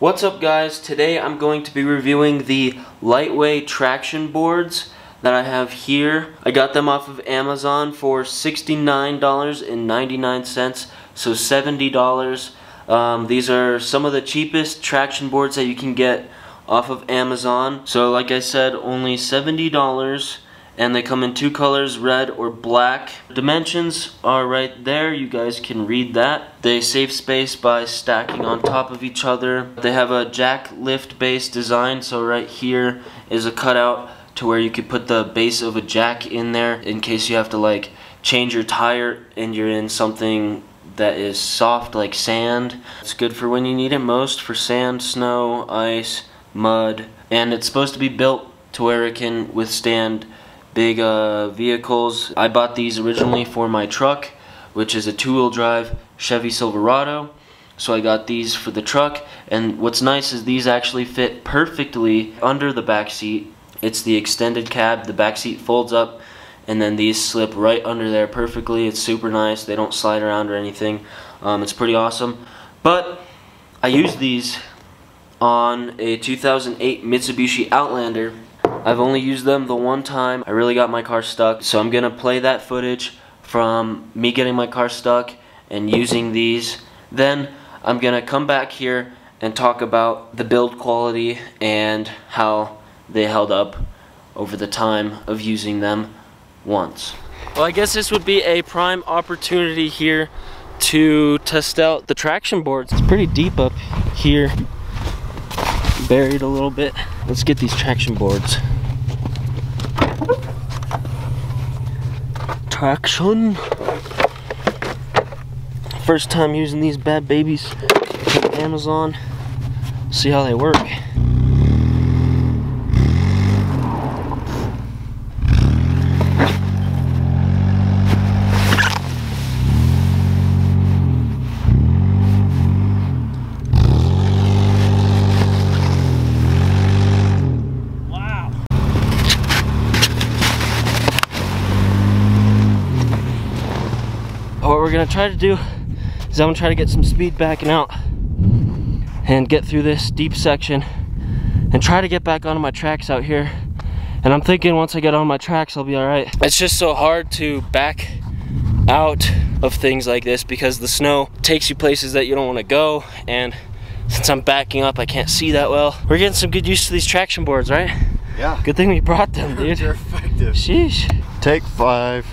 What's up guys? Today I'm going to be reviewing the Liteway traction boards that I have here. I got them off of Amazon for $69.99, so $70. These are some of the cheapest traction boards that you can get off of Amazon. So like I said, only $70, and they come in two colors, red or black. Dimensions are right there, you guys can read that. They save space by stacking on top of each other. They have a jack lift base design, so right here is a cutout to where you could put the base of a jack in there in case you have to like change your tire and you're in something that is soft like sand. It's good for when you need it most, for sand, snow, ice, mud, and it's supposed to be built to where it can withstand big vehicles. I bought these originally for my truck, which is a two-wheel drive Chevy Silverado, so I got these for the truck. And what's nice is these actually fit perfectly under the back seat. It's the extended cab, the back seat folds up, and then these slip right under there perfectly. It's super nice, they don't slide around or anything. It's pretty awesome. But I used these on a 2008 Mitsubishi Outlander. I've only used them the one time. I really got my car stuck, so I'm gonna play that footage from me getting my car stuck and using these. Then I'm gonna come back here and talk about the build quality and how they held up over the time of using them once. Well, I guess this would be a prime opportunity here to test out the traction boards. It's pretty deep up here, buried a little bit. Let's get these traction boards. Traction. First time using these bad babies from Amazon. See how they work. What we're gonna try to do is I'm gonna try to get some speed backing out and get through this deep section and try to get back onto my tracks out here. And I'm thinking once I get on my tracks, I'll be all right. It's just so hard to back out of things like this because the snow takes you places that you don't want to go, and since I'm backing up, I can't see that well. We're getting some good use to these traction boards, right? Yeah. Good thing we brought them, dude. They're effective. Sheesh. Take 5.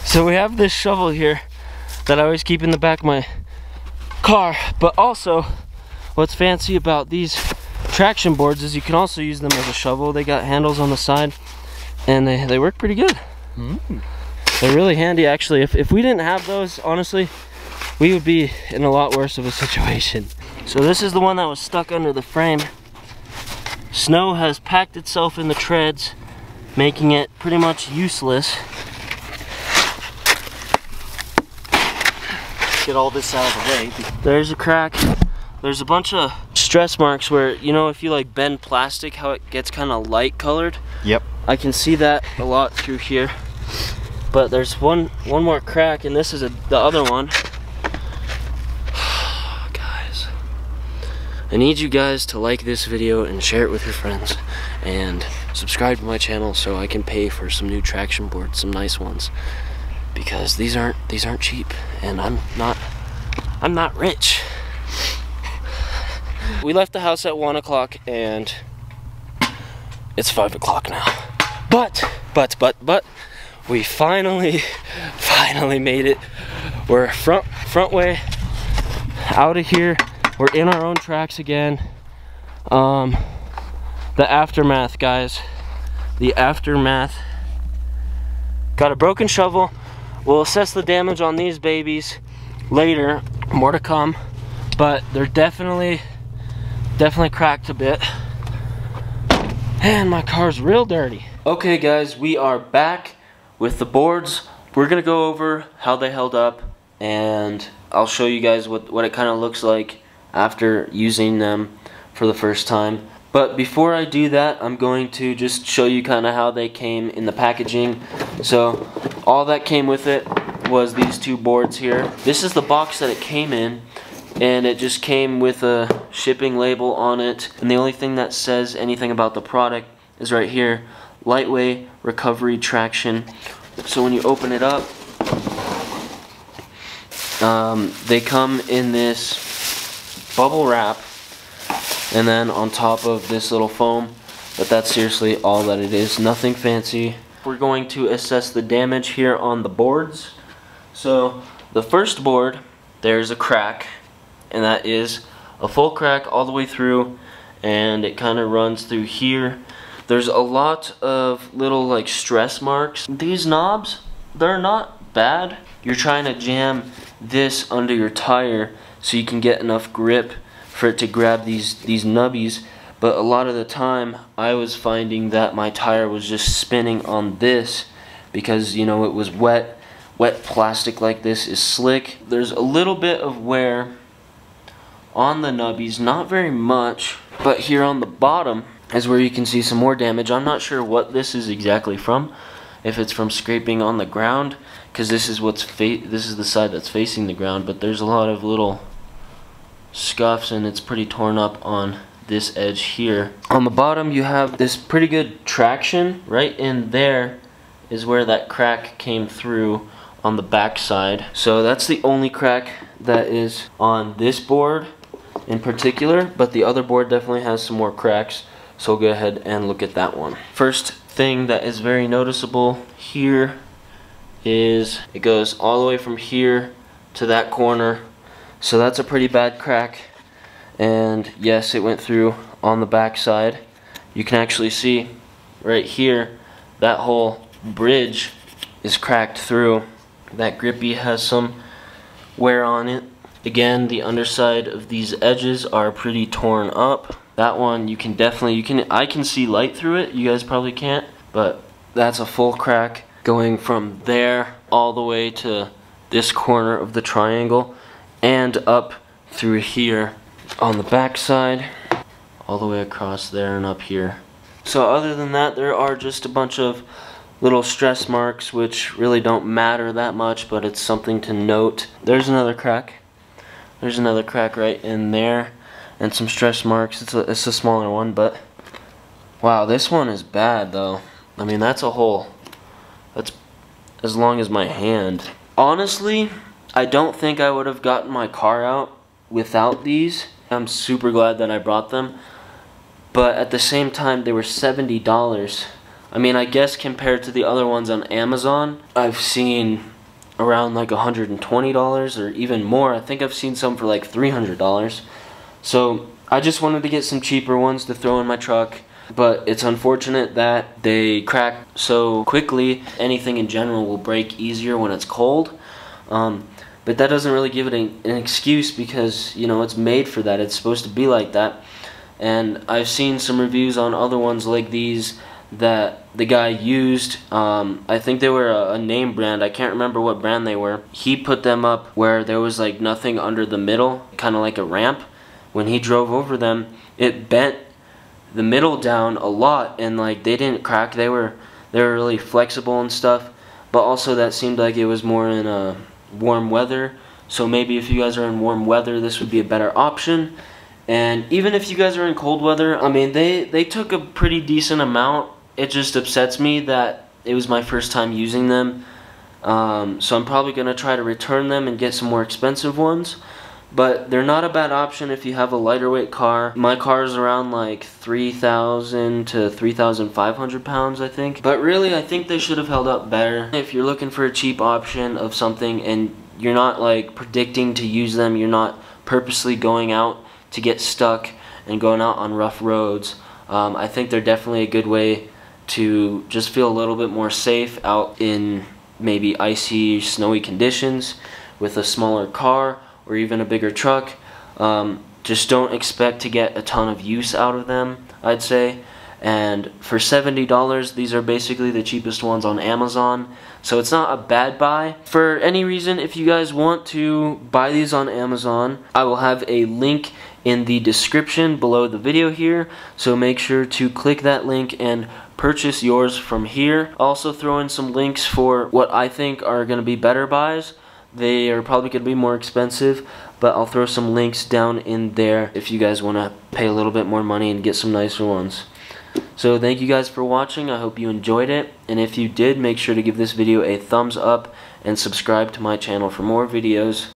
So we have this shovel here that I always keep in the back of my car, but also what's fancy about these traction boards is you can also use them as a shovel. They got handles on the side and they work pretty good. They're really handy actually. If we didn't have those, honestly, we would be in a lot worse of a situation. So this is the one that was stuck under the frame. Snow has packed itself in the treads, making it pretty much useless. Get all this out of the way. There's a crack. There's a bunch of stress marks where, you know, if you like bend plastic, how it gets kind of light colored. Yep. I can see that a lot through here. But there's one more crack, and this is the other one. Guys, I need you guys to like this video and share it with your friends and subscribe to my channel so I can pay for some new traction boards, some nice ones. Because these aren't cheap, and I'm not rich. We left the house at 1 o'clock and it's 5 o'clock now. But we finally finally made it. We're front way out of here. We're in our own tracks again. The aftermath, guys. The aftermath. Got a broken shovel. We'll assess the damage on these babies later. More to come. But they're definitely cracked a bit. And my car's real dirty. Okay guys, we are back with the boards. We're gonna go over how they held up, and I'll show you guys what it kind of looks like after using them for the first time. But before I do that, I'm going to just show you kind of how they came in the packaging. So all that came with it was these two boards here. This is the box that it came in, and it just came with a shipping label on it, and the only thing that says anything about the product is right here, Liteway recovery traction. So when you open it up, they come in this bubble wrap, and then on top of this little foam, but that's seriously all that it is, nothing fancy. We're going to assess the damage here on the boards. So the first board, there's a crack, and that is a full crack all the way through, and it kind of runs through here. There's a lot of little like stress marks. These knobs, they're not bad. You're trying to jam this under your tire so you can get enough grip for it to grab these nubbies, but a lot of the time I was finding that my tire was just spinning on this because, you know, it was wet. Wet plastic like this is slick. There's a little bit of wear on the nubbies, not very much, but here on the bottom is where you can see some more damage. I'm not sure what this is exactly from, if it's from scraping on the ground, because this is the side that's facing the ground, but there's a lot of little scuffs and it's pretty torn up on this edge here. On the bottom you have this pretty good traction. Right in there is where that crack came through on the back side. So that's the only crack that is on this board in particular, but the other board definitely has some more cracks, so we'll go ahead and look at that one. First thing that is very noticeable here is it goes all the way from here to that corner, so that's a pretty bad crack. And yes, it went through on the back side. You can actually see right here that whole bridge is cracked through. That grippy has some wear on it. Again, the underside of these edges are pretty torn up. That one you can definitely, I can see light through it. You guys probably can't, but that's a full crack going from there all the way to this corner of the triangle and up through here on the back side, all the way across there and up here. So other than that, there are just a bunch of little stress marks which really don't matter that much, but it's something to note. There's another crack. There's another crack right in there, and some stress marks. It's a smaller one, but wow, this one is bad though. I mean, that's a hole that's as long as my hand. Honestly, I don't think I would have gotten my car out without these. I'm super glad that I brought them, but at the same time they were $70. I mean, I guess compared to the other ones on Amazon, I've seen around like $120 or even more. I think I've seen some for like $300. So I just wanted to get some cheaper ones to throw in my truck, but it's unfortunate that they crack so quickly. Anything in general will break easier when it's cold, but that doesn't really give it an excuse, because, you know, it's made for that. It's supposed to be like that. And I've seen some reviews on other ones like these that the guy used. I think they were a name brand. I can't remember what brand they were. He put them up where there was like nothing under the middle, kind of like a ramp. When he drove over them, it bent the middle down a lot, and like they didn't crack. They were really flexible and stuff, but also that seemed like it was more in warm weather. So maybe if you guys are in warm weather, this would be a better option. And even if you guys are in cold weather, I mean, they took a pretty decent amount. It just upsets me that it was my first time using them. So I'm probably going to try to return them and get some more expensive ones. but they're not a bad option if you have a lighter weight car. My car is around like 3,000 to 3,500 pounds, I think. But really, I think they should have held up better. If you're looking for a cheap option of something and you're not like predicting to use them, you're not purposely going out to get stuck and going out on rough roads, I think they're definitely a good way to just feel a little bit more safe out in maybe icy, snowy conditions with a smaller car or even a bigger truck. Just don't expect to get a ton of use out of them, I'd say. And for $70, these are basically the cheapest ones on Amazon, so it's not a bad buy. For any reason, if you guys want to buy these on Amazon, I will have a link in the description below the video here, so make sure to click that link and purchase yours from here. I'll also throw in some links for what I think are going to be better buys. They are probably going to be more expensive, but I'll throw some links down in there if you guys want to pay a little bit more money and get some nicer ones. So thank you guys for watching. I hope you enjoyed it, and if you did, make sure to give this video a thumbs up and subscribe to my channel for more videos.